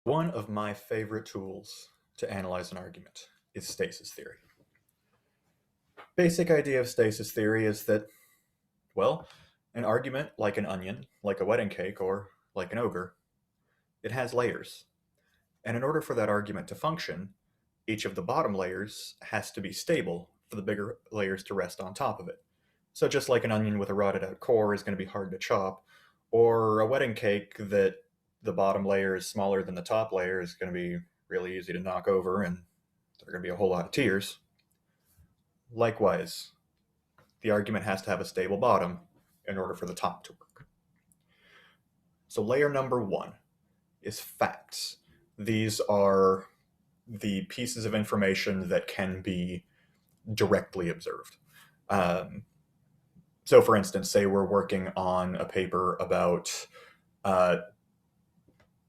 One of my favorite tools to analyze an argument is stasis theory. Basic idea of stasis theory is that, well, an argument, like an onion, like a wedding cake, or like an ogre, it has layers. And in order for that argument to function, each of the bottom layers has to be stable for the bigger layers to rest on top of it. So just like an onion with a rotted out core is going to be hard to chop, or a wedding cake that the bottom layer is smaller than the top layer is going to be really easy to knock over, and there are going to be a whole lot of tears. Likewise, the argument has to have a stable bottom in order for the top to work. So layer number one is facts. These are the pieces of information that can be directly observed. Um, so, for instance, say we're working on a paper about uh,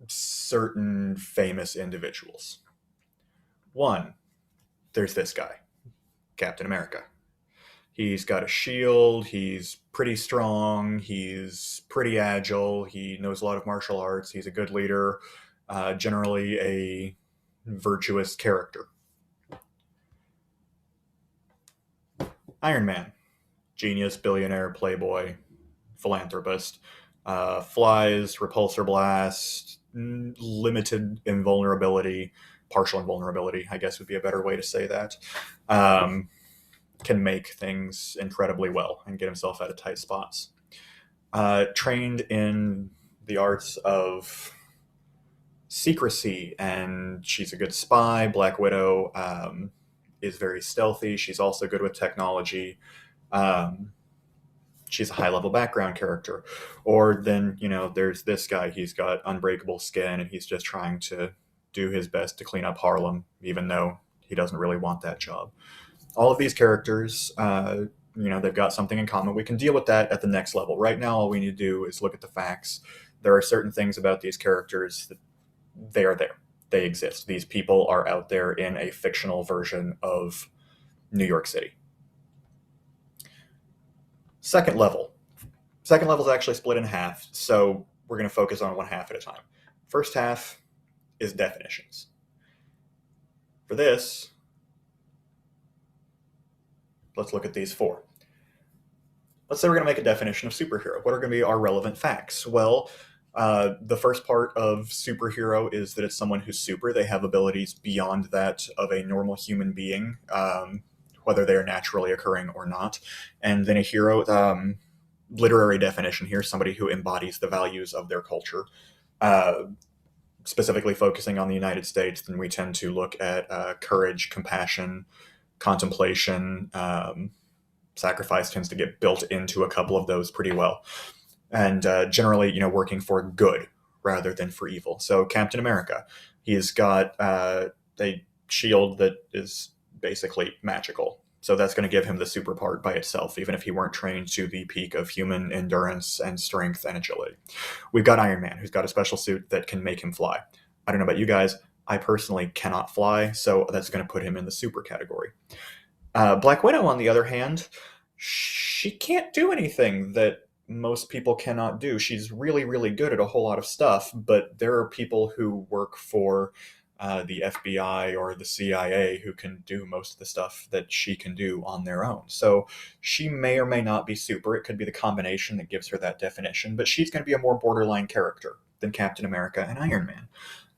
certain famous individuals. One, there's this guy, Captain America. He's got a shield, he's pretty strong, he's pretty agile, he knows a lot of martial arts, he's a good leader, generally a virtuous character. Iron Man, genius, billionaire, playboy, philanthropist, flies, repulsor blast, limited invulnerability, partial invulnerability, I guess would be a better way to say that. Can make things incredibly well and get himself out of tight spots. Trained in the arts of secrecy, and she's a good spy. Black Widow is very stealthy. She's also good with technology. Um, she's a high level background character. Or then, there's this guy. He's got unbreakable skin, and he's just trying to do his best to clean up Harlem, even though he doesn't really want that job. All of these characters, they've got something in common. We can deal with that at the next level. Right now, all we need to do is look at the facts. There are certain things about these characters that they are there. They exist. These people are out there in a fictional version of New York City. Second level. Second level is actually split in half, so we're going to focus on one half at a time. First half is definitions. For this, let's look at these four. Let's say we're going to make a definition of superhero. What are going to be our relevant facts? Well, the first part of superhero is that it's someone who's super. They have abilities beyond that of a normal human being, whether they are naturally occurring or not. And then a hero, literary definition here, somebody who embodies the values of their culture. Specifically focusing on the United States, then we tend to look at courage, compassion, contemplation. Sacrifice tends to get built into a couple of those pretty well. And generally, working for good rather than for evil. So Captain America, he's got a shield that is basically magical. So that's going to give him the super part by itself, even if he weren't trained to the peak of human endurance and strength and agility. We've got Iron Man, who's got a special suit that can make him fly. I don't know about you guys. I personally cannot fly, so that's going to put him in the super category. Black Widow, on the other hand, she can't do anything that most people cannot do. She's really, really good at a whole lot of stuff, but there are people who work for the FBI or the CIA who can do most of the stuff that she can do on their own. So she may or may not be super. It could be the combination that gives her that definition, but she's going to be a more borderline character than Captain America and Iron Man.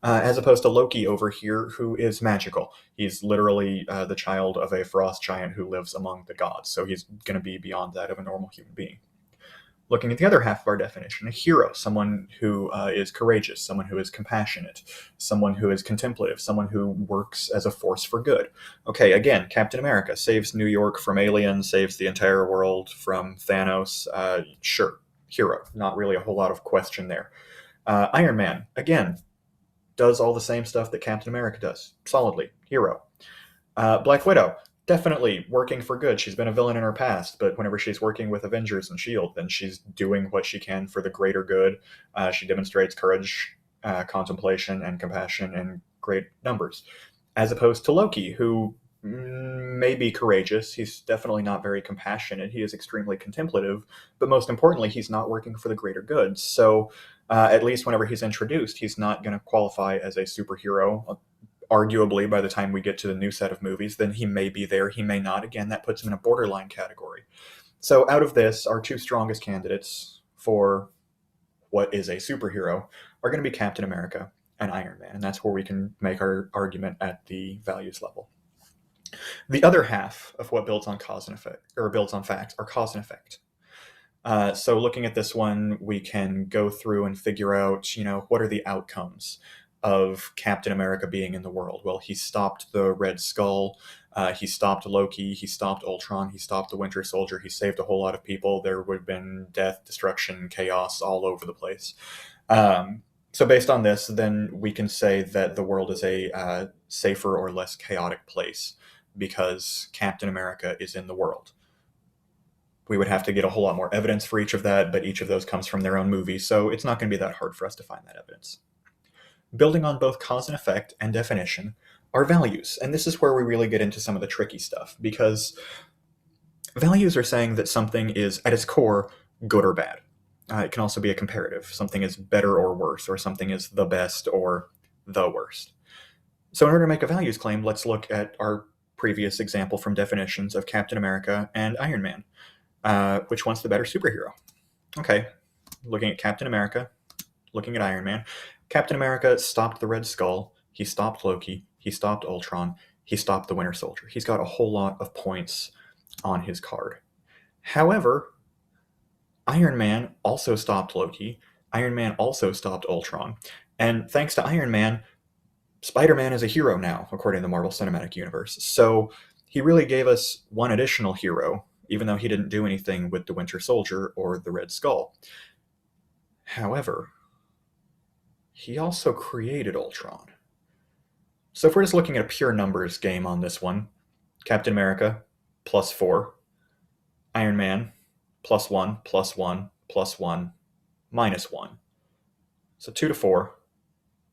As opposed to Loki over here, who is magical. He's literally the child of a frost giant who lives among the gods, so he's going to be beyond that of a normal human being. Looking at the other half of our definition, a hero, someone who is courageous, someone who is compassionate, someone who is contemplative, someone who works as a force for good. Okay, again, Captain America saves New York from aliens, saves the entire world from Thanos. Sure, hero. Not really a whole lot of question there. Iron Man, again, does all the same stuff that Captain America does. Solidly. Hero. Black Widow, definitely working for good. She's been a villain in her past, but whenever she's working with Avengers and S.H.I.E.L.D., then she's doing what she can for the greater good. She demonstrates courage, contemplation, and compassion in great numbers. As opposed to Loki, who may be courageous. He's definitely not very compassionate. He is extremely contemplative, but most importantly, he's not working for the greater good. So At least whenever he's introduced, he's not going to qualify as a superhero. Arguably, by the time we get to the new set of movies, then he may be there, he may not. Again, that puts him in a borderline category. So out of this, our two strongest candidates for what is a superhero are going to be Captain America and Iron Man, and that's where we can make our argument at the values level. The other half of what builds on cause and effect, or builds on facts, are cause and effect. So looking at this one, we can go through and figure out, what are the outcomes of Captain America being in the world? Well, he stopped the Red Skull, he stopped Loki, he stopped Ultron, he stopped the Winter Soldier, he saved a whole lot of people. There would have been death, destruction, chaos all over the place. So based on this, then we can say that the world is a safer or less chaotic place because Captain America is in the world. We would have to get a whole lot more evidence for each of that, but each of those comes from their own movie, so it's not going to be that hard for us to find that evidence. Building on both cause and effect and definition are values, and this is where we really get into some of the tricky stuff, because values are saying that something is, at its core, good or bad. It can also be a comparative. Something is better or worse, or something is the best or the worst. So in order to make a values claim, let's look at our previous example from definitions of Captain America and Iron Man. Which one's the better superhero? Okay, looking at Captain America, looking at Iron Man. Captain America stopped the Red Skull, he stopped Loki, he stopped Ultron, he stopped the Winter Soldier. He's got a whole lot of points on his card. However, Iron Man also stopped Loki, Iron Man also stopped Ultron, and thanks to Iron Man, Spider-Man is a hero now, according to the Marvel Cinematic Universe. So he really gave us one additional hero, even though he didn't do anything with the Winter Soldier or the Red Skull. However, he also created Ultron. So if we're just looking at a pure numbers game on this one, Captain America, +4, Iron Man, +1, +1, +1, -1. So 2 to 4,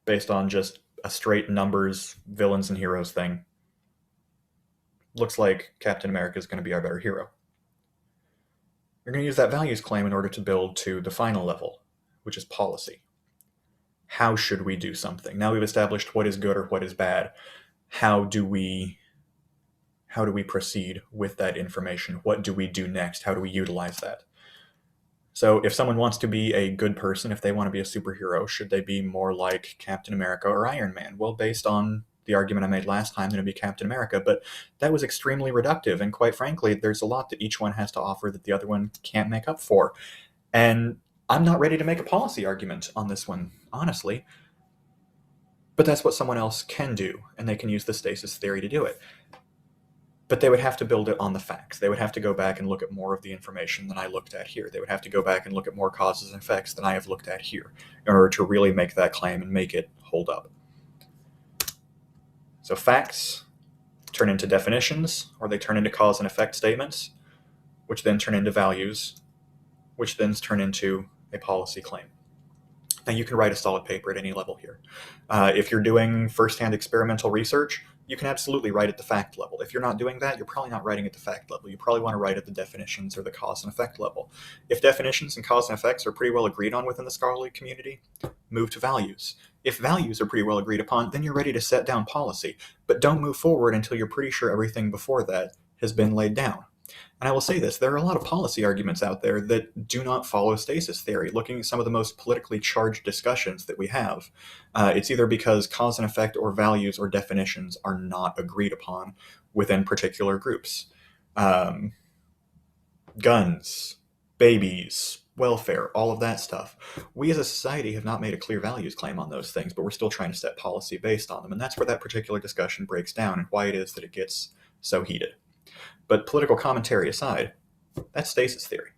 based on just a straight numbers, villains and heroes thing. Looks like Captain America is going to be our better hero. We're going to use that values claim in order to build to the final level, which is policy. How should we do something? Now we've established what is good or what is bad. How do we proceed with that information? What do we do next? How do we utilize that? So if someone wants to be a good person, if they want to be a superhero, should they be more like Captain America or Iron Man? Well, based on the argument I made last time, then it'd be Captain America, but that was extremely reductive, and quite frankly, there's a lot that each one has to offer that the other one can't make up for. And I'm not ready to make a policy argument on this one, honestly, but that's what someone else can do, and they can use the stasis theory to do it. But they would have to build it on the facts. They would have to go back and look at more of the information than I looked at here. They would have to go back and look at more causes and effects than I have looked at here in order to really make that claim and make it hold up. So facts turn into definitions, or they turn into cause and effect statements, which then turn into values, which then turn into a policy claim. Now you can write a solid paper at any level here. If you're doing firsthand experimental research, you can absolutely write at the fact level. If you're not doing that, you're probably not writing at the fact level. You probably want to write at the definitions or the cause and effect level. If definitions and cause and effects are pretty well agreed on within the scholarly community, move to values. If values are pretty well agreed upon, then you're ready to set down policy. But don't move forward until you're pretty sure everything before that has been laid down. And I will say this, there are a lot of policy arguments out there that do not follow stasis theory. Looking at some of the most politically charged discussions that we have, it's either because cause and effect or values or definitions are not agreed upon within particular groups. Guns, babies, welfare, all of that stuff. We as a society have not made a clear values claim on those things, but we're still trying to set policy based on them. And that's where that particular discussion breaks down and why it is that it gets so heated. But political commentary aside, that's stasis theory.